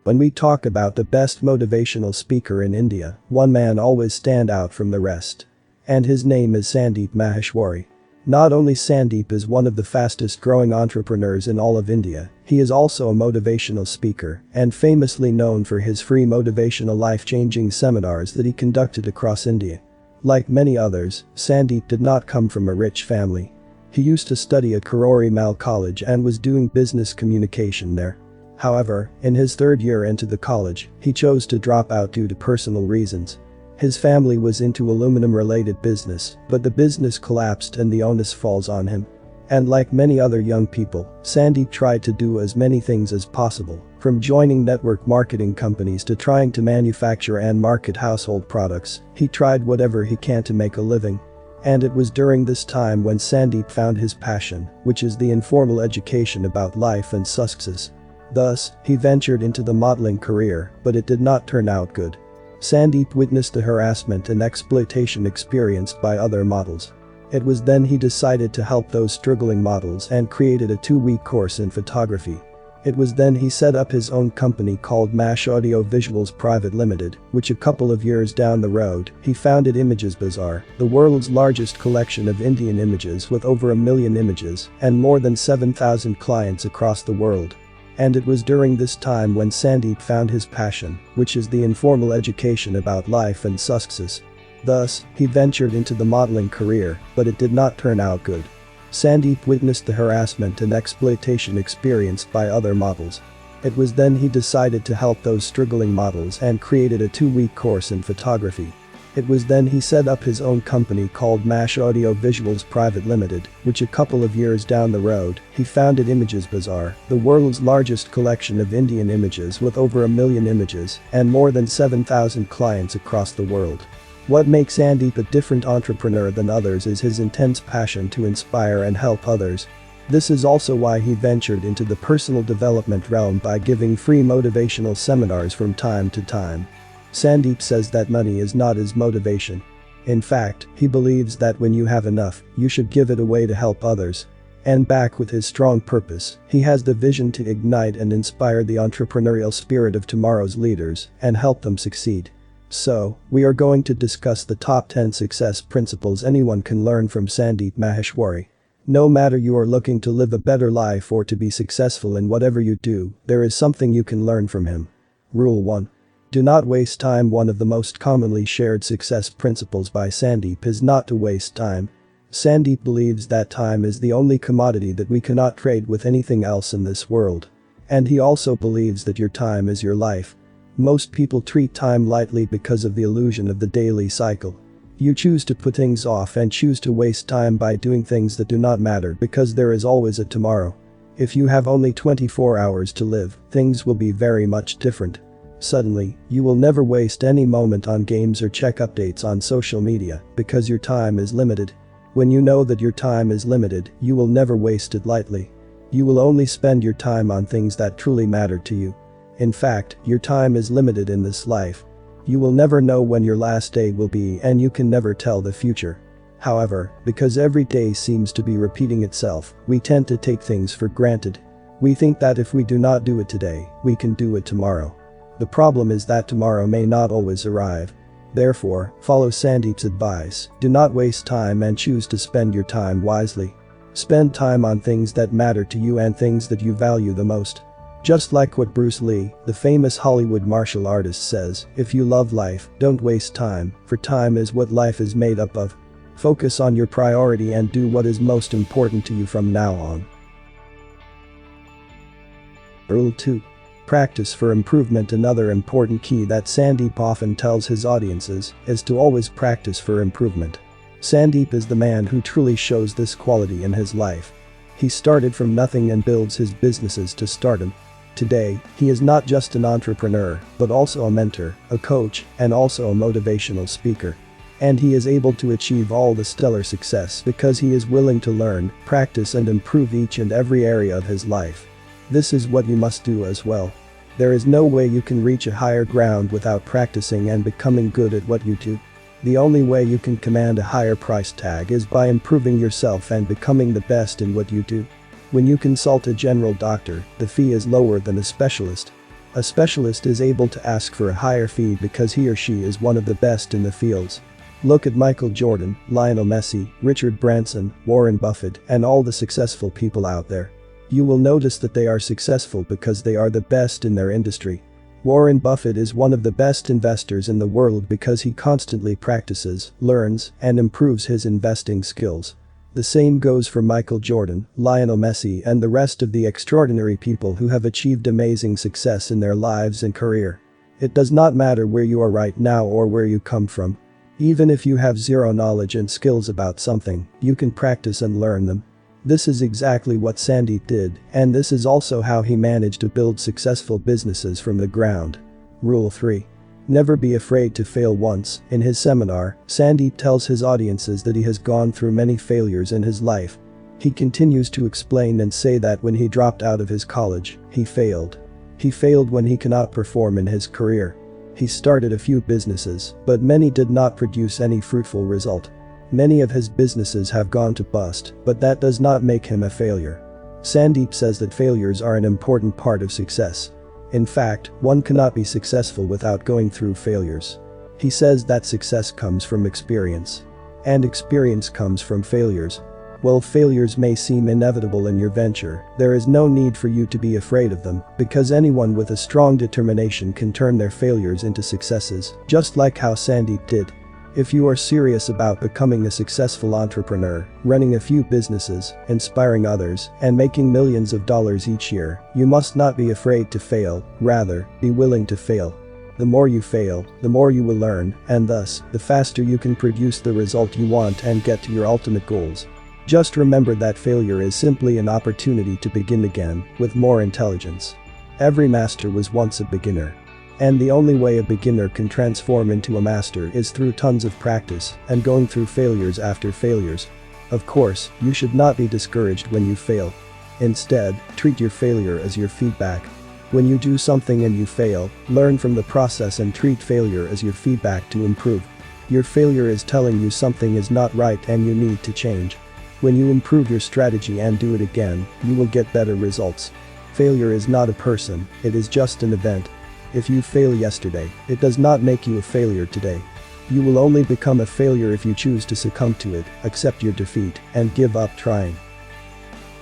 When we talk about the best motivational speaker in India, one man always stands out from the rest. And his name is Sandeep Maheshwari. Not only Sandeep is one of the fastest growing entrepreneurs in all of India, he is also a motivational speaker and famously known for his free motivational life-changing seminars that he conducted across India. Like many others, Sandeep did not come from a rich family. He used to study at Karori Mal College and was doing business communication there. However, in his third year into the college, he chose to drop out due to personal reasons. His family was into aluminum-related business, but the business collapsed and the onus falls on him. And like many other young people, Sandeep tried to do as many things as possible, from joining network marketing companies to trying to manufacture and market household products. He tried whatever he can to make a living. And it was during this time when Sandeep found his passion, which is the informal education about life and success. Thus, he ventured into the modeling career, but it did not turn out good. Sandeep witnessed the harassment and exploitation experienced by other models. It was then he decided to help those struggling models and created a 2-week course in photography. It was then he set up his own company called Mash Audio Visuals Private Limited, which a couple of years down the road, he founded Images Bazaar, the world's largest collection of Indian images with over 1 million images and more than 7,000 clients across the world. And it was during this time when Sandeep found his passion, which is the informal education about life and success. Thus, he ventured into the modeling career, but it did not turn out good. Sandeep witnessed the harassment and exploitation experienced by other models. It was then he decided to help those struggling models and created a 2-week course in photography. It was then he set up his own company called Mash Audio Visuals Private Limited, which a couple of years down the road, he founded Images Bazaar, the world's largest collection of Indian images with over 1 million images and more than 7,000 clients across the world. What makes Sandeep a different entrepreneur than others is his intense passion to inspire and help others. This is also why he ventured into the personal development realm by giving free motivational seminars from time to time. Sandeep says that money is not his motivation. In fact, he believes that when you have enough, you should give it away to help others. And back with his strong purpose, he has the vision to ignite and inspire the entrepreneurial spirit of tomorrow's leaders and help them succeed. So, we are going to discuss the top 10 success principles anyone can learn from Sandeep Maheshwari. No matter you are looking to live a better life or to be successful in whatever you do, there is something you can learn from him. Rule 1. Do not waste time. One of the most commonly shared success principles by Sandeep is not to waste time. Sandeep believes that time is the only commodity that we cannot trade with anything else in this world. And he also believes that your time is your life. Most people treat time lightly because of the illusion of the daily cycle. You choose to put things off and choose to waste time by doing things that do not matter because there is always a tomorrow. If you have only 24 hours to live, things will be very much different. Suddenly, you will never waste any moment on games or check updates on social media because your time is limited. When you know that your time is limited, you will never waste it lightly. You will only spend your time on things that truly matter to you. In fact, your time is limited in this life. You will never know when your last day will be and you can never tell the future. However, because every day seems to be repeating itself, we tend to take things for granted. We think that if we do not do it today, we can do it tomorrow. The problem is that tomorrow may not always arrive. Therefore, follow Sandeep's advice, do not waste time and choose to spend your time wisely. Spend time on things that matter to you and things that you value the most. Just like what Bruce Lee, the famous Hollywood martial artist, says, if you love life, don't waste time, for time is what life is made up of. Focus on your priority and do what is most important to you from now on. Rule 2. Practice for improvement. Another important key that Sandeep often tells his audiences is to always practice for improvement. Sandeep is the man who truly shows this quality in his life. He started from nothing and builds his businesses to stardom. Today, he is not just an entrepreneur, but also a mentor, a coach, and also a motivational speaker. And he is able to achieve all the stellar success because he is willing to learn, practice and improve each and every area of his life. This is what you must do as well. There is no way you can reach a higher ground without practicing and becoming good at what you do. The only way you can command a higher price tag is by improving yourself and becoming the best in what you do. When you consult a general doctor, the fee is lower than a specialist. A specialist is able to ask for a higher fee because he or she is one of the best in the fields. Look at Michael Jordan, Lionel Messi, Richard Branson, Warren Buffett, and all the successful people out there. You will notice that they are successful because they are the best in their industry. Warren Buffett is one of the best investors in the world because he constantly practices, learns, and improves his investing skills. The same goes for Michael Jordan, Lionel Messi, and the rest of the extraordinary people who have achieved amazing success in their lives and career. It does not matter where you are right now or where you come from. Even if you have zero knowledge and skills about something, you can practice and learn them. This is exactly what Sandeep did, and this is also how he managed to build successful businesses from the ground. Rule 3. Never be afraid to fail once. In his seminar, Sandeep tells his audiences that he has gone through many failures in his life. He continues to explain and say that when he dropped out of his college, he failed. He failed when he cannot perform in his career. He started a few businesses, but many did not produce any fruitful result. Many of his businesses have gone to bust, but that does not make him a failure. Sandeep says that failures are an important part of success. In fact, one cannot be successful without going through failures. He says that success comes from experience. And experience comes from failures. While failures may seem inevitable in your venture, there is no need for you to be afraid of them, because anyone with a strong determination can turn their failures into successes, just like how Sandeep did. If you are serious about becoming a successful entrepreneur, running a few businesses, inspiring others, and making millions of dollars each year, you must not be afraid to fail, rather, be willing to fail. The more you fail, the more you will learn, and thus, the faster you can produce the result you want and get to your ultimate goals. Just remember that failure is simply an opportunity to begin again, with more intelligence. Every master was once a beginner. And the only way a beginner can transform into a master is through tons of practice and going through failures after failures. Of course, you should not be discouraged when you fail. Instead, treat your failure as your feedback. When you do something and you fail, learn from the process and treat failure as your feedback to improve. Your failure is telling you something is not right and you need to change. When you improve your strategy and do it again, you will get better results. Failure is not a person, it is just an event. If you fail yesterday, it does not make you a failure today. You will only become a failure if you choose to succumb to it, accept your defeat, and give up trying.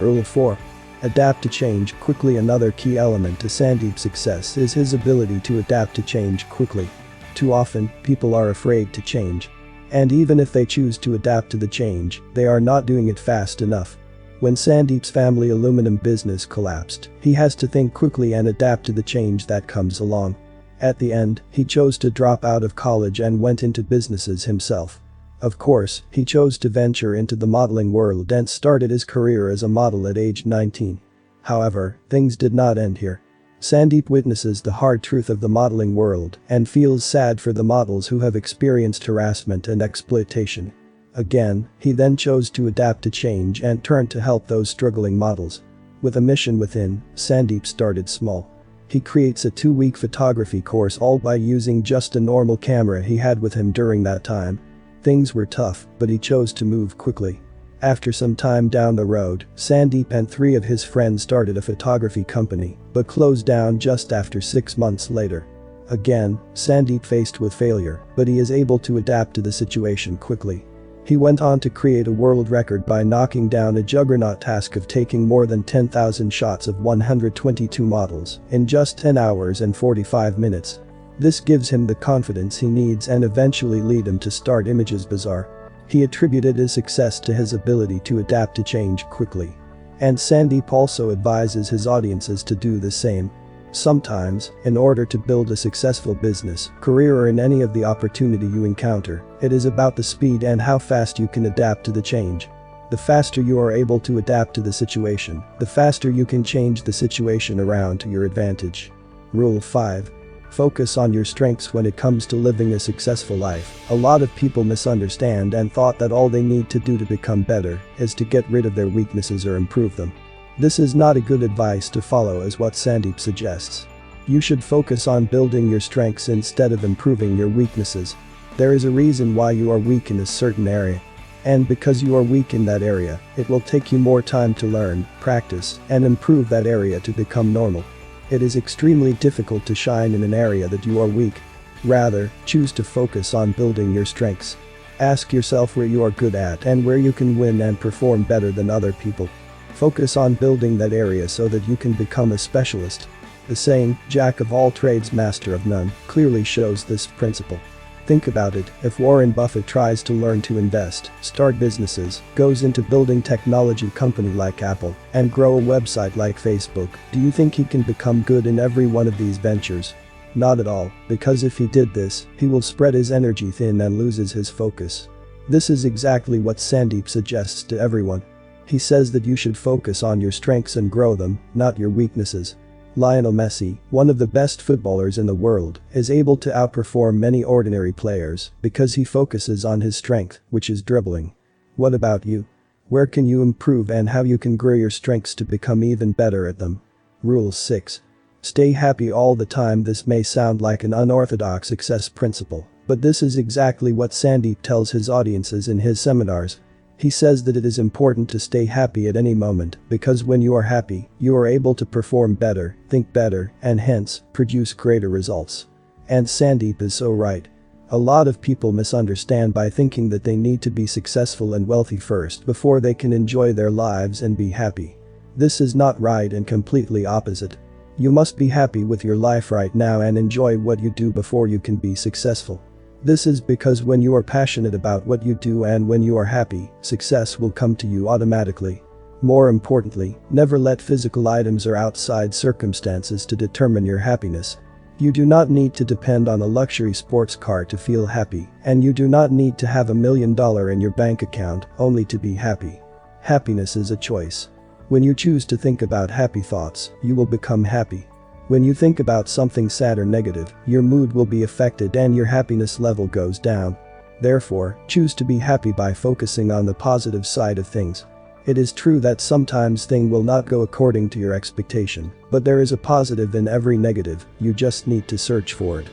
Rule 4. Adapt to change quickly. Another key element to Sandeep's success is his ability to adapt to change quickly. Too often, people are afraid to change. And even if they choose to adapt to the change, they are not doing it fast enough. When Sandeep's family aluminum business collapsed, he has to think quickly and adapt to the change that comes along. At the end, he chose to drop out of college and went into businesses himself. Of course, he chose to venture into the modeling world and started his career as a model at age 19. However, things did not end here. Sandeep witnesses the hard truth of the modeling world and feels sad for the models who have experienced harassment and exploitation. Again, he then chose to adapt to change and turned to help those struggling models. With a mission within, Sandeep started small. He creates a 2-week photography course all by using just a normal camera he had with him during that time. Things were tough, but he chose to move quickly. After some time down the road, Sandeep and 3 of his friends started a photography company, but closed down just after 6 months later. Again, Sandeep faced with failure, but he is able to adapt to the situation quickly. He went on to create a world record by knocking down a juggernaut task of taking more than 10,000 shots of 122 models in just 10 hours and 45 minutes. This gives him the confidence he needs and eventually lead him to start Images Bazaar. He attributed his success to his ability to adapt to change quickly. And Sandeep also advises his audiences to do the same. Sometimes, in order to build a successful business, career, or in any of the opportunity you encounter, it is about the speed and how fast you can adapt to the change. The faster you are able to adapt to the situation, the faster you can change the situation around to your advantage. Rule 5. Focus on your strengths when it comes to living a successful life. A lot of people misunderstand and thought that all they need to do to become better is to get rid of their weaknesses or improve them. This is not a good advice to follow, as what Sandeep suggests. You should focus on building your strengths instead of improving your weaknesses. There is a reason why you are weak in a certain area. And because you are weak in that area, it will take you more time to learn, practice, and improve that area to become normal. It is extremely difficult to shine in an area that you are weak. Rather, choose to focus on building your strengths. Ask yourself where you are good at and where you can win and perform better than other people. Focus on building that area so that you can become a specialist. The saying, "Jack of all trades, master of none," clearly shows this principle. Think about it, if Warren Buffett tries to learn to invest, start businesses, goes into building technology company like Apple, and grow a website like Facebook, do you think he can become good in every one of these ventures? Not at all, because if he did this, he will spread his energy thin and loses his focus. This is exactly what Sandeep suggests to everyone. He says that you should focus on your strengths and grow them, not your weaknesses. Lionel Messi, one of the best footballers in the world, is able to outperform many ordinary players because he focuses on his strength, which is dribbling. What about you? Where can you improve and how you can grow your strengths to become even better at them? Rule 6. Stay happy all the time. This may sound like an unorthodox success principle, but this is exactly what Sandeep tells his audiences in his seminars. He says that it is important to stay happy at any moment because when you are happy, you are able to perform better, think better, and hence, produce greater results. And Sandeep is so right. A lot of people misunderstand by thinking that they need to be successful and wealthy first before they can enjoy their lives and be happy. This is not right and completely opposite. You must be happy with your life right now and enjoy what you do before you can be successful. This is because when you are passionate about what you do and when you are happy, success will come to you automatically. More importantly, never let physical items or outside circumstances to determine your happiness. You do not need to depend on a luxury sports car to feel happy, and you do not need to have $1 million in your bank account only to be happy. Happiness is a choice. When you choose to think about happy thoughts, you will become happy. When you think about something sad or negative, your mood will be affected and your happiness level goes down. Therefore, choose to be happy by focusing on the positive side of things. It is true that sometimes things will not go according to your expectation, but there is a positive in every negative, you just need to search for it.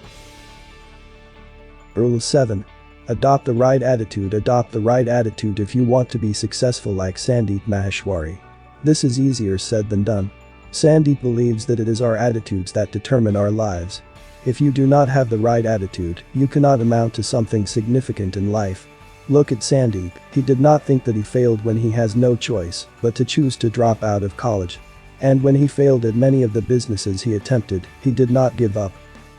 Rule 7. Adopt the right attitude. Adopt the right attitude if you want to be successful like Sandeep Maheshwari. This is easier said than done. Sandeep believes that it is our attitudes that determine our lives. If you do not have the right attitude, you cannot amount to something significant in life. Look at Sandeep, he did not think that he failed when he has no choice but to choose to drop out of college. And when he failed at many of the businesses he attempted, he did not give up.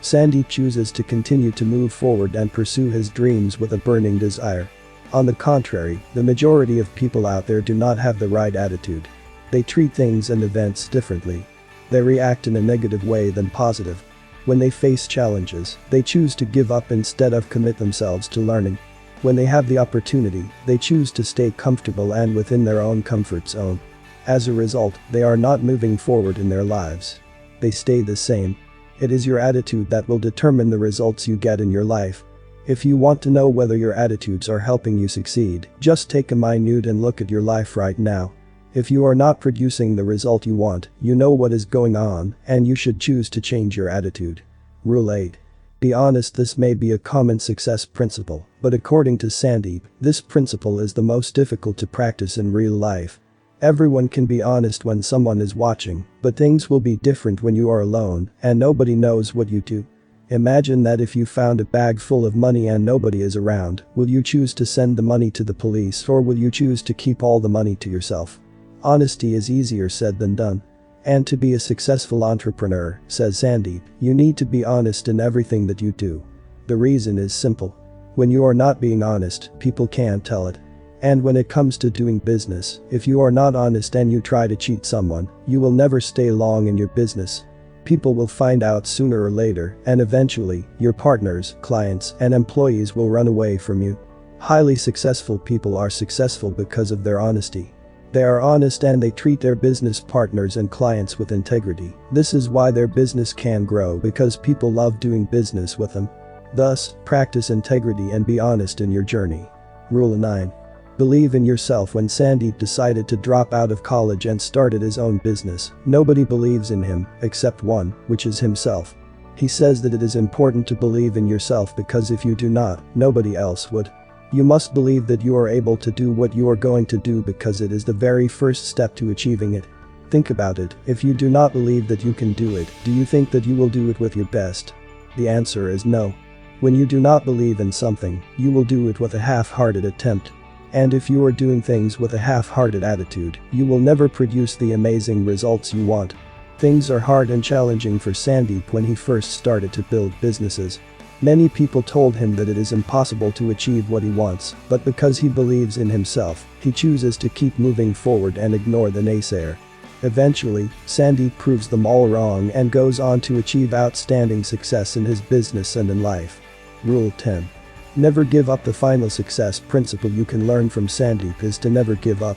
Sandeep chooses to continue to move forward and pursue his dreams with a burning desire. On the contrary, the majority of people out there do not have the right attitude. They treat things and events differently. They react in a negative way than positive. When they face challenges, they choose to give up instead of commit themselves to learning. When they have the opportunity, they choose to stay comfortable and within their own comfort zone. As a result, they are not moving forward in their lives. They stay the same. It is your attitude that will determine the results you get in your life. If you want to know whether your attitudes are helping you succeed, just take a minute and look at your life right now. If you are not producing the result you want, you know what is going on, and you should choose to change your attitude. Rule 8. Be honest. This may be a common success principle, but according to Sandeep, this principle is the most difficult to practice in real life. Everyone can be honest when someone is watching, but things will be different when you are alone and nobody knows what you do. Imagine that if you found a bag full of money and nobody is around, will you choose to send the money to the police or will you choose to keep all the money to yourself? Honesty is easier said than done. And to be a successful entrepreneur, says Sandeep, you need to be honest in everything that you do. The reason is simple. When you are not being honest, people can't tell it. And when it comes to doing business, if you are not honest and you try to cheat someone, you will never stay long in your business. People will find out sooner or later, and eventually, your partners, clients, and employees will run away from you. Highly successful people are successful because of their honesty. They are honest and they treat their business partners and clients with integrity. This is why their business can grow because people love doing business with them. Thus, practice integrity and be honest in your journey. Rule 9. Believe in yourself. When Sandeep decided to drop out of college and started his own business, nobody believes in him, except one, which is himself. He says that it is important to believe in yourself because if you do not, nobody else would. You must believe that you are able to do what you are going to do because it is the very first step to achieving it. Think about it, if you do not believe that you can do it, do you think that you will do it with your best? The answer is no. When you do not believe in something, you will do it with a half-hearted attempt. And if you are doing things with a half-hearted attitude, you will never produce the amazing results you want. Things are hard and challenging for Sandeep when he first started to build businesses. Many people told him that it is impossible to achieve what he wants, but because he believes in himself, he chooses to keep moving forward and ignore the naysayer. Eventually, Sandeep proves them all wrong and goes on to achieve outstanding success in his business and in life. Rule 10. Never give up. The final success principle you can learn from Sandeep is to never give up.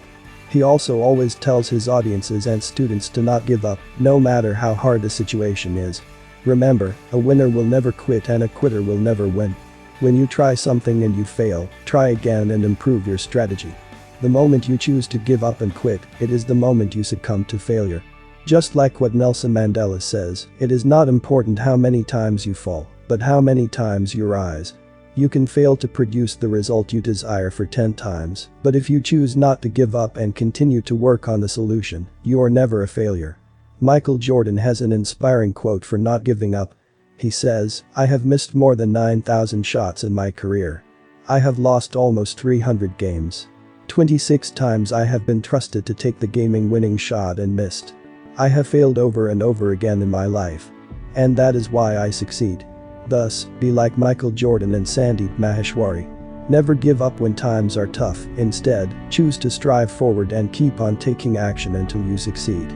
He also always tells his audiences and students to not give up, no matter how hard the situation is. Remember, a winner will never quit and a quitter will never win. When you try something and you fail, try again and improve your strategy. The moment you choose to give up and quit, it is the moment you succumb to failure. Just like what Nelson Mandela says, it is not important how many times you fall, but how many times you rise. You can fail to produce the result you desire for 10 times, but if you choose not to give up and continue to work on the solution, you are never a failure. Michael Jordan has an inspiring quote for not giving up. He says, "I have missed more than 9,000 shots in my career. I have lost almost 300 games. 26 times I have been trusted to take the game-winning shot and missed. I have failed over and over again in my life. And that is why I succeed." Thus, be like Michael Jordan and Sandeep Maheshwari. Never give up when times are tough, instead, choose to strive forward and keep on taking action until you succeed.